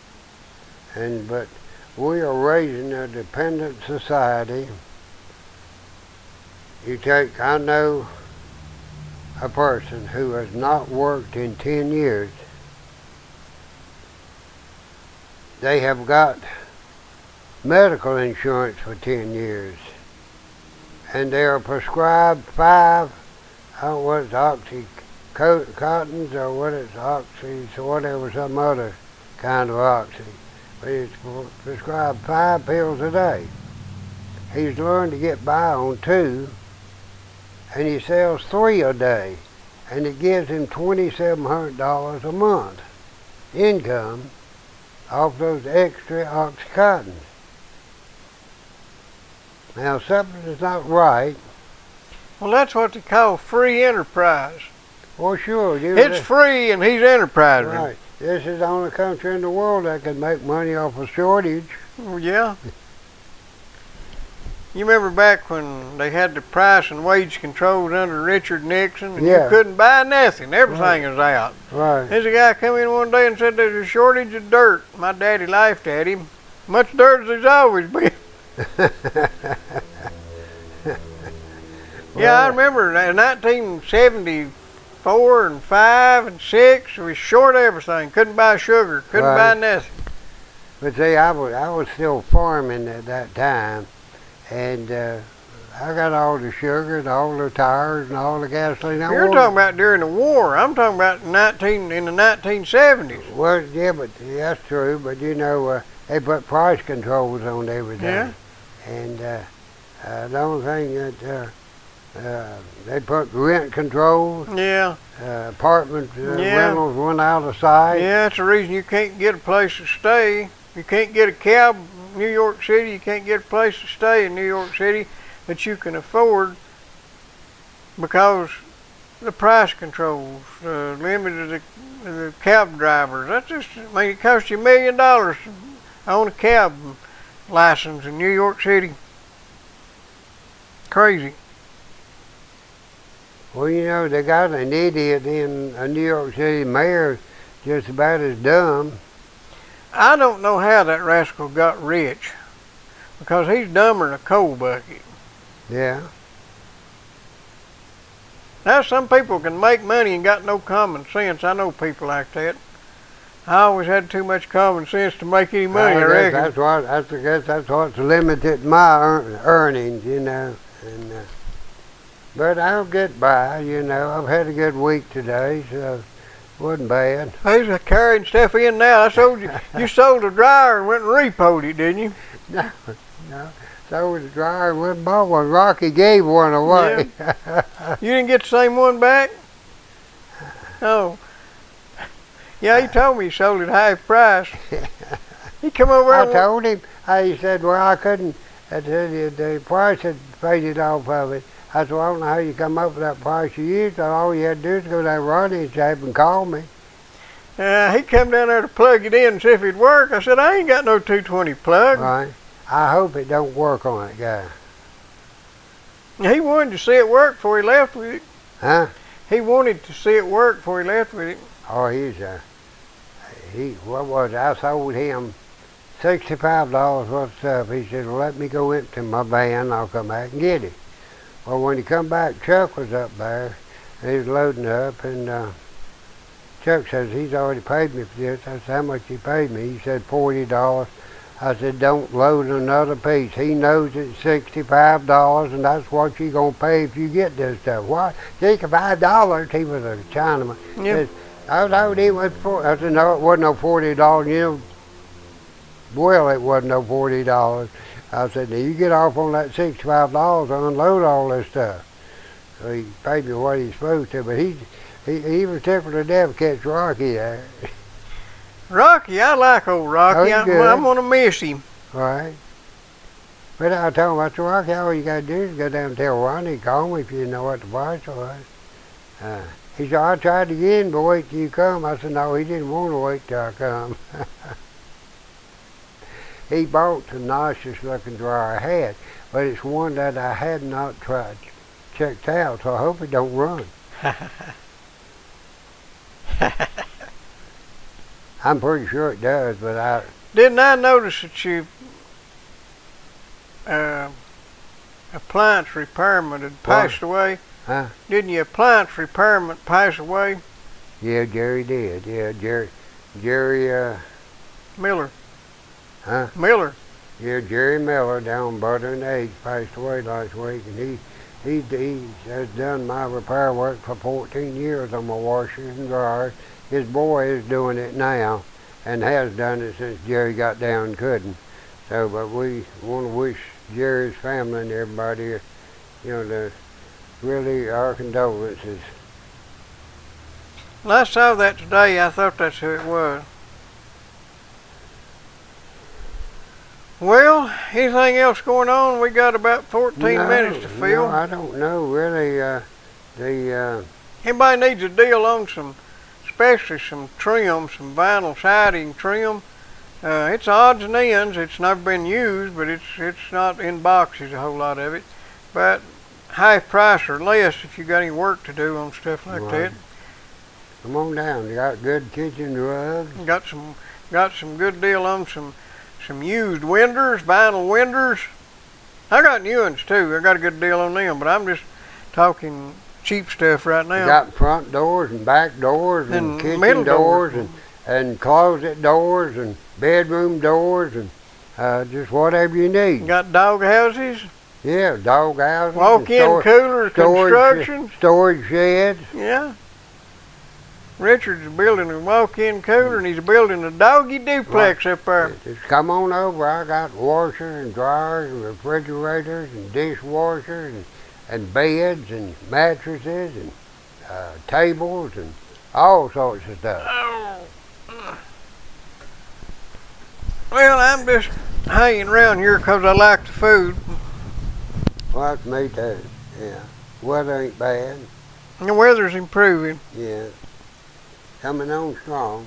But we are raising a dependent society. I know a person who has not worked in 10 years. They have got medical insurance for 10 years. And they are prescribed 5, I don't know what it's, Oxycontins or what it's, Oxys or whatever, some other kind of Oxy. But it's prescribed 5 pills a day. He's learned to get by on 2. And he sells 3 a day, and it gives him $2,700 a month income off those extra Oxycontins. Now, something is not right. Well, that's what they call free enterprise. Well, sure. It's free, and he's enterprising. Right. This is the only country in the world that can make money off a shortage. Well, yeah. You remember back when they had the price and wage controls under Richard Nixon, and you couldn't buy nothing. Everything was out. Right. There's a guy come in one day and said there's a shortage of dirt. My daddy laughed at him. Much dirt as there's always been. Yeah, I remember in 1974 and 5 and 6, we was short everything. Couldn't buy sugar. Couldn't buy nothing. But see, I was still farming at that time. And I got all the sugar and all the tires and all the gasoline. You're talking about during the war. I'm talking about in the 1970s. Well, yeah, but that's true. But you know, they put price controls on everything. Yeah. And the only thing that they put rent controls. Yeah. Apartment rentals went out of sight. Yeah, that's the reason you can't get a place to stay. You can't get a cab. New York City, you can't get a place to stay in New York City that you can afford because the price controls limited the cab drivers. That's just, I mean, it costs you $1 million to own a cab license in New York City. Crazy. Well, you know, they got an idiot in a New York City mayor just about as dumb. I don't know how that rascal got rich, because he's dumber than a coal bucket. Yeah. Now, some people can make money and got no common sense. I know people like that. I always had too much common sense to make any money, I reckon. I guess that's what's limited my earnings, you know. And but I'll get by, you know. I've had a good week today, so wasn't bad. He's carrying stuff in now. I sold you. You sold a dryer and went and repoed it, didn't you? No. Sold the dryer and went and bought one. Rocky gave one away. Yeah. You didn't get the same one back? Oh. Yeah, he told me he sold it half price. He come over. I told him. He said, "Well, I couldn't." I said, the price had faded off of it. I said, well, I don't know how you come up with that price you used. All you had to do is go down to Ronnie's shop and call me. He come down there to plug it in and see if it'd work. I said, I ain't got no 220 plug. Right. I hope it don't work on it, guy. He wanted to see it work before he left with it. Huh? He wanted to see it work before he left with it. Oh, what was it? I sold him $65 worth of stuff. He said, well, let me go into my van. I'll come back and get it. Well, when he come back, Chuck was up there. And he was loading up, and Chuck says he's already paid me for this. I said, how much he paid me? He said $40. I said, don't load another piece. He knows it's $65, and that's what you're going to pay if you get this stuff. What? $65? He was a Chinaman. Yep. I owed him with I said, no, it wasn't no $40. You know, well, it wasn't no $40. I said, now you get off on that $65 and unload all this stuff. So he paid me what he's supposed to, but he was tickled to death to catch Rocky there. Rocky, I like old Rocky. Oh, good. I'm gonna miss him. Right. But I told him, I said, Rocky, all you got to do is go down and tell Ronnie, call me if you know what the price was. He said, I tried again, but wait till you come. I said, no, he didn't want to wait till I come. He bought the nicest looking dryer I had, but it's one that I had not checked out, so I hope it don't run. I'm pretty sure it does, but Didn't I notice that you appliance repairman had passed away? Huh? Didn't your appliance repairman pass away? Yeah, Jerry did. Yeah, Jerry, Miller. huh? Miller. Yeah, Jerry Miller down Butter and Eggs passed away last week, and he has done my repair work for 14 years on my washers and dryers. His boy is doing it now, and has done it since Jerry got down and couldn't. So, but we want to wish Jerry's family and everybody, really our condolences. When I saw that today, I thought that's who it was. Well, anything else going on? We got about 14 minutes to fill. No, I don't know really. Anybody needs a deal on especially some trim, some vinyl siding trim. It's odds and ends. It's never been used, but it's not in boxes, a whole lot of it. But half price or less if you got any work to do on stuff like that. Come on down. You got good kitchen rugs. Got some good deal on some used windows, vinyl windows. I got new ones too. I got a good deal on them, but I'm just talking cheap stuff right now. You got front doors and back doors and kitchen doors and closet doors and bedroom doors and just whatever you need. Got dog houses. Yeah, dog houses. Walk-in coolers, construction. Storage sheds. Yeah. Richard's building a walk-in cooler, and he's building a doggy duplex up there. Just come on over. I got washers and dryers and refrigerators and dishwashers and beds and mattresses and tables and all sorts of stuff. Oh. Well, I'm just hanging around here because I like the food. Well, that's me too. Yeah. Weather ain't bad. The weather's improving. Yeah. Coming on strong.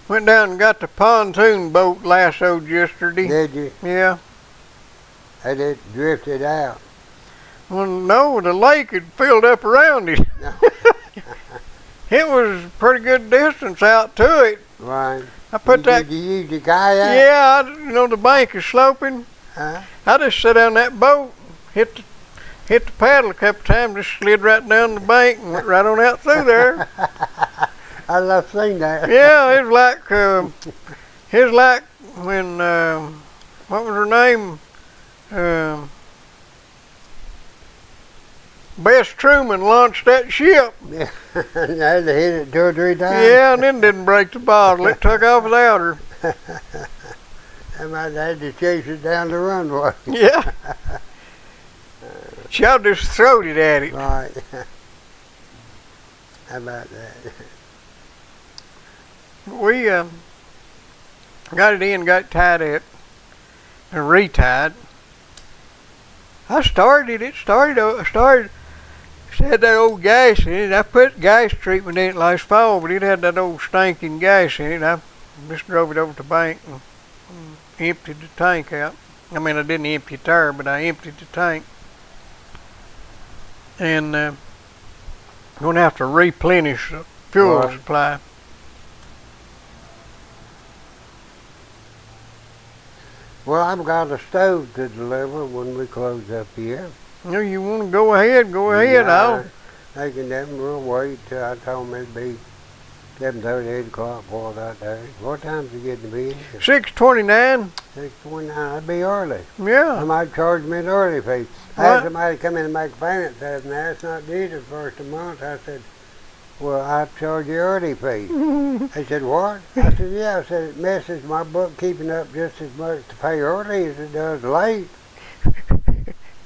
Went down and got the pontoon boat lassoed yesterday. Did you? Yeah. Had it drifted out? Well, no, the lake had filled up around it. It was a pretty good distance out to it. Right. I put that. Did you use your kayak? Yeah, the bank is sloping. Huh? I just sat on that boat, hit the paddle a couple times, just slid right down the bank and went right on out through there. I love seeing that. Yeah, it was like when what was her name? Bess Truman launched that ship. Yeah. And I had to hit it 2 or 3 times. Yeah, and then didn't break the bottle. It took off without her. I might have had to chase it down the runway. Yeah. She ought to just throwed it at it. Right. How about that? We got it in, got it tied up, and retied. I started. It had that old gas in it. I put gas treatment in it last fall, but it had that old stinking gas in it. I just drove it over to the bank and emptied the tank out. I mean, I didn't empty it there, but I emptied the tank. And going to have to replenish the fuel supply. Well, I've got a stove to deliver when we close up here. You want to go ahead? Go ahead. Yeah, Making them real wait till I told them it'd be 7:30, 8 o'clock before I got there. What time's it getting to be? 6:29. 6:29. That'd be early. Yeah. I might charge me an early fee. I had somebody come in and make a payment. Said, "No, it's not due the first of the month." I said, "Well, I charge you early fee." They said, "What?" I said, "Yeah." I said, "It messes my bookkeeping up just as much to pay early as it does late."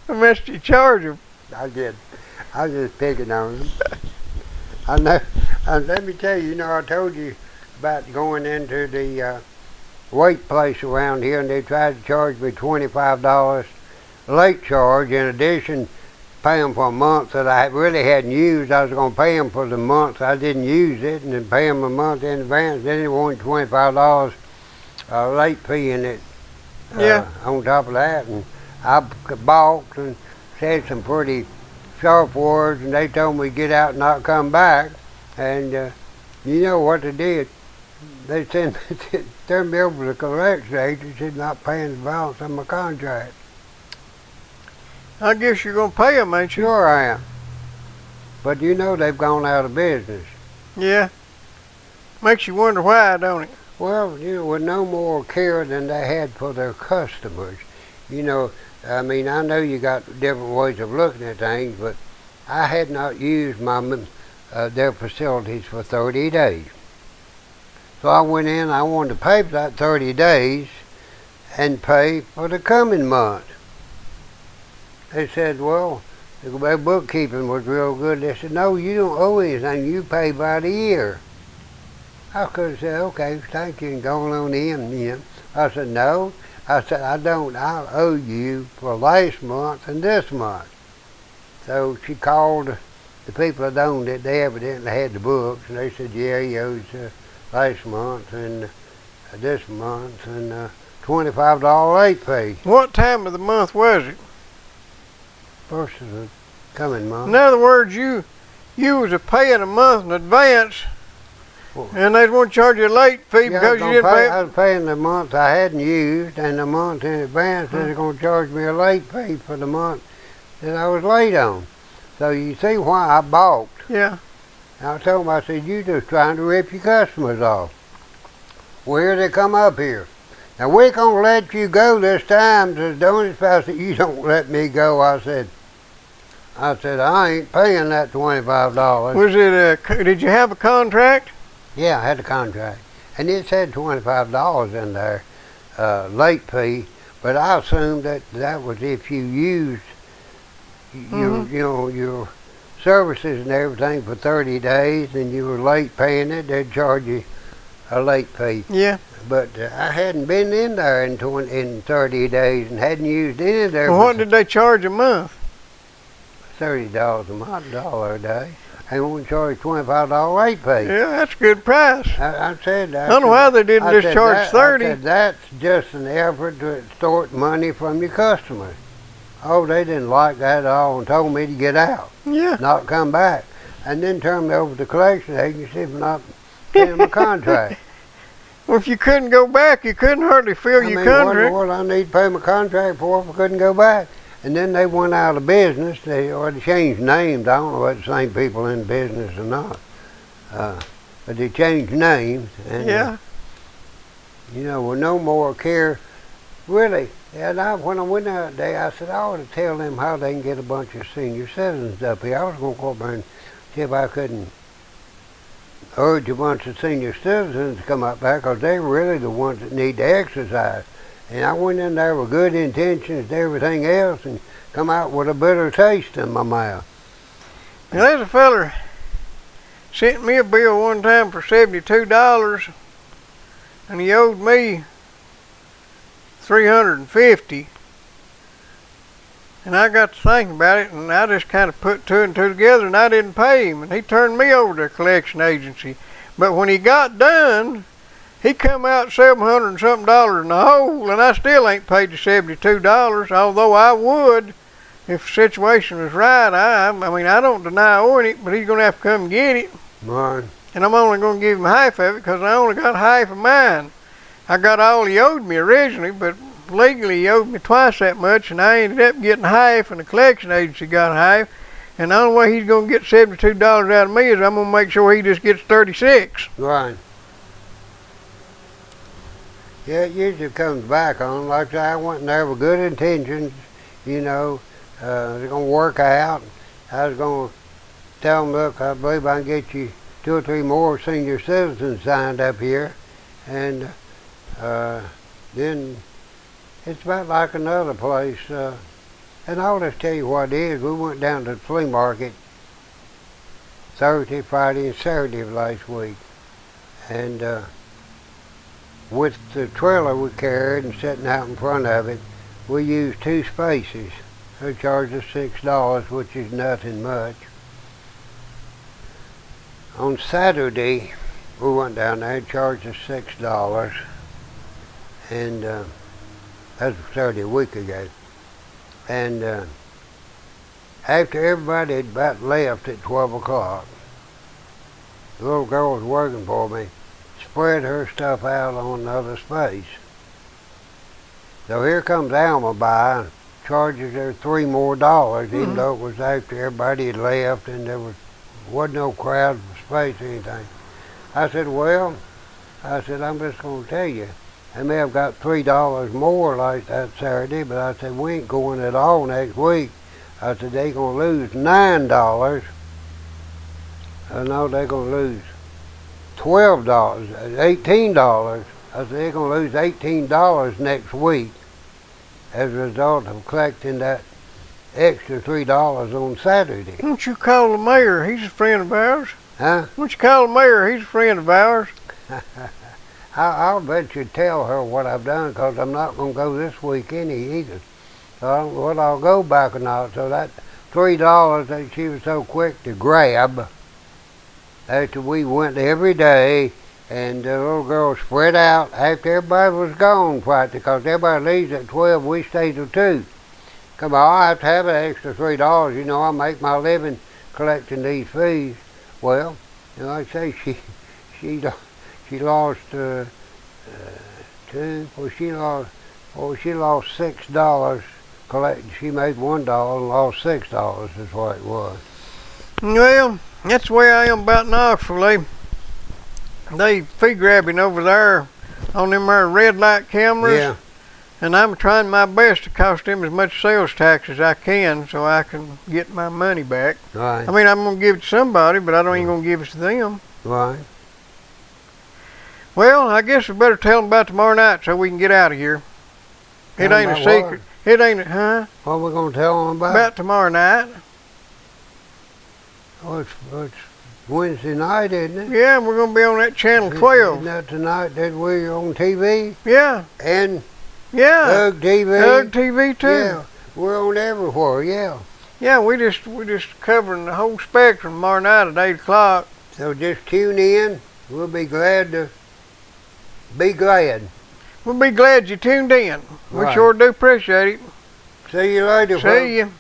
How much do you charge them? I did. I was just picking on them. I know. Let me tell you, I told you about going into the weight place around here, and they tried to charge me $25 late charge. In addition, pay them for a month that I really hadn't used. I was going to pay them for the month I didn't use it, and then pay them a month in advance. Then they wanted $25 late fee in it. Yeah. On top of that, and I balked and said some pretty sharp words, and they told me to get out and not come back. And you know what they did? They turned me over to the collection agency, not paying the balance of my contract. I guess you're going to pay them, ain't you? Sure I am. But they've gone out of business. Yeah. Makes you wonder why, don't it? Well, with no more care than they had for their customers. I mean, I know you got different ways of looking at things, but I had not used their facilities for 30 days. So I went in, I wanted to pay for that 30 days and pay for the coming month. They said, well, their bookkeeping was real good. They said, no, you don't owe anything, you pay by the year. I could have said, okay, thank you, and gone on in. I said, no. I said, I owe you for last month and this month. So she called the people that owned it. They evidently had the books, and they said, yeah, he owes last month and this month and $25 late fee. What time of the month was it? First of the coming month. In other words, you was paying a month in advance, and they want to charge you a late fee because you didn't pay. I was paying the month I hadn't used, and the month in advance they're going to charge me a late fee for the month that I was late on. So you see why I balked. Yeah. And I told them, I said, you just trying to rip your customers off. Well, here they come up here. Now, we're going to let you go this time. Says, don't expect that you don't let me go. I said, I ain't paying that $25. Was it did you have a contract? Yeah, I had a contract. And it said $25 in there, late fee. But I assumed that was if you used your services and everything for 30 days and you were late paying it, they'd charge you a late fee. Yeah. But I hadn't been in there in 30 days and hadn't used any of their... Well, what did they charge a month? $30 a month, $1 a day. They won't charge $25 late fee. Yeah, that's a good price. I said... I don't know why they didn't just charge 30. I said, that's just an effort to extort money from your customers. Oh, they didn't like that at all and told me to get out. Yeah. Not come back. And then turned me over to the collection agency for not paying my contract. Well, if you couldn't go back, you couldn't hardly fill your contract. What I need to pay my contract for if I couldn't go back? And then they went out of business. They changed names. I don't know whether the same people in business or not. But they changed names. And, yeah. With no more care, really. And when I went out there, I said, I ought to tell them how they can get a bunch of senior citizens up here. I was going to go up there and see if I couldn't urge a bunch of senior citizens to come up there because they're really the ones that need to exercise. And I went in there with good intentions and everything else and come out with a bitter taste in my mouth. Now, there's a feller sent me a bill one time for $72, and he owed me $350. And I got to thinking about it, and I just kind of put two and two together, and I didn't pay him, and he turned me over to a collection agency. But when he got done, he come out $700 and something in the hole, and I still ain't paid the $72, although I would if the situation was right. I mean, I don't deny owing it, but he's going to have to come and get it. Right. And I'm only going to give him half of it because I only got half of mine. I got all he owed me originally, but legally he owed me twice that much, and I ended up getting half, and the collection agency got half. And the only way he's going to get $72 out of me is I'm going to make sure he just gets 36. Right. Yeah, it usually comes back on. Like I said, I went in there with good intentions, you know. They're going to work out. I was going to tell them, look, I believe I can get you 2 or 3 more senior citizens signed up here. And then it's about like another place. And I'll just tell you what it is. We went down to the flea market Thursday, Friday, and Saturday of last week. And with the trailer we carried and sitting out in front of it, we used 2 spaces. They charged us $6, which is nothing much. On Saturday, we went down there and charged us $6. And that was Saturday a week ago. And after everybody had about left at 12 o'clock, the little girl was working for me, spread her stuff out on another space. So here comes Alma by and charges her $3 more, even though it was after everybody had left and there wasn't no crowd for space or anything. I said, well, I'm just going to tell you, they may have got $3 more like that Saturday, but I said, we ain't going at all next week. I said, they're going to lose $9. No, they're going to lose $12, $18. I said, they're going to lose $18 next week as a result of collecting that extra $3 on Saturday. Why don't you call the mayor? He's a friend of ours. Huh? Why don't you call the mayor? He's a friend of ours. I'll bet you tell her what I've done, because I'm not going to go this week either. So I don't know whether I'll go back or not. So that $3 that she was so quick to grab after we went every day, and the little girl spread out after everybody was gone practically, because everybody leaves at 12, we stay till 2. Come on, I have to have an extra $3. You know, I make my living collecting these fees. Well, you know, like I say, she lost she lost $6 collecting. She made $1 and lost $6 is what it was. Well, that's the way I am about Knoxville. They fee grabbing over there on them there red light cameras. Yeah. And I'm trying my best to cost them as much sales tax as I can so I can get my money back. Right. I mean, I'm going to give it to somebody, but I don't even going to give it to them. Right. Well, I guess we better tell them about tomorrow night so we can get out of here. It ain't a secret. It ain't a, huh? What are we going to tell them about? About tomorrow night. Oh, it's Wednesday night, isn't it? Yeah, we're going to be on that channel 12. Isn't that tonight that we're on TV? Yeah. And yeah. Hug TV. Hug TV too. Yeah. We're on everywhere, yeah. Yeah, we're just covering the whole spectrum tomorrow night at 8 o'clock. So just tune in. We'll be glad to be glad. We'll be glad you tuned in. We Right. sure do appreciate it. See you later. See you.